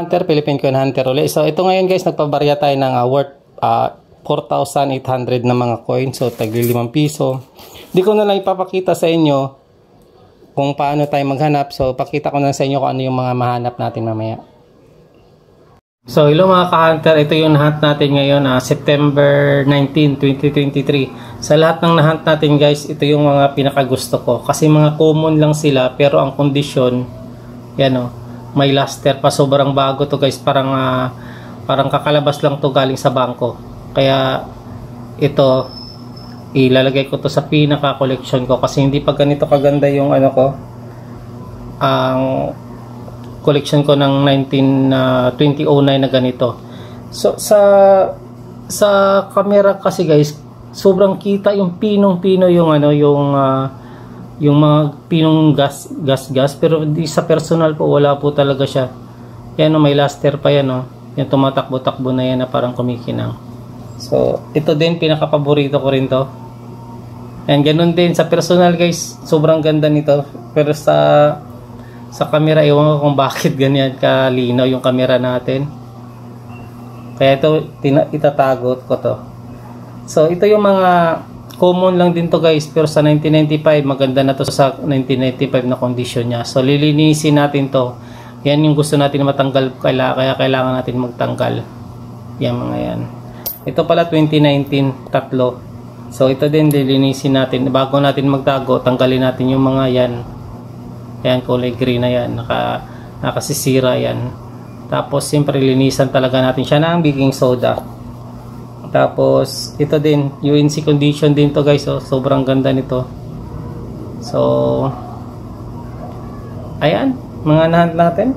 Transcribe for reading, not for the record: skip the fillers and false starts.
Hunter, Philippine Coin Hunter ulit. So ito ngayon guys, nagpabarya tayo ng worth 4,800 na mga coin. So tagli 5 piso. Di ko na lang ipapakita sa inyo kung paano tayo maghanap. So pakita ko na sa inyo kung ano yung mga mahanap natin mamaya. So hello mga ka-hunter, ito yung nahunt natin ngayon, September 19, 2023. Sa lahat ng nahunt natin guys, ito yung mga pinakagusto ko. Kasi mga common lang sila, pero ang kondisyon, yan o, may luster pa, sobrang bago to guys. Parang kakalabas lang to galing sa bangko. Kaya ito, ilalagay ko to sa pinaka-collection ko. Kasi hindi pa ganito kaganda yung ano ko, ang collection ko ng 2009 na ganito. So sa camera kasi guys, sobrang kita yung pinong-pino yung ano, yung mga pinong gas, pero di sa personal po wala po talaga siya. Yan o, may luster pa yan o. Yung tumatakbo-takbo na yan na parang kumikinang. So ito din, pinaka-paborito ko rin to. And ganun din sa personal guys, sobrang ganda nito. Pero sa camera, ewan ko kung bakit ganyan kalinaw yung camera natin. Kaya ito, itatago ko to. So, ito yung mga common lang din to guys. Pero sa 1995, maganda na to sa 1995 na condition niya. So, lilinisin natin to. Yan yung gusto natin matanggal. Kaya kailangan natin magtanggal. Yan mga yan. Ito pala 2019, tatlo. So, ito din lilinisin natin. Bago natin magtago, tanggalin natin yung mga yan. Ayan, kulay green na yan. Nakasisira yan. Tapos, siyempre, linisan talaga natin siya ng baking soda. Tapos, ito din. UNC condition din to guys. Oh, sobrang ganda nito. So, ayan. Mga nahunt natin.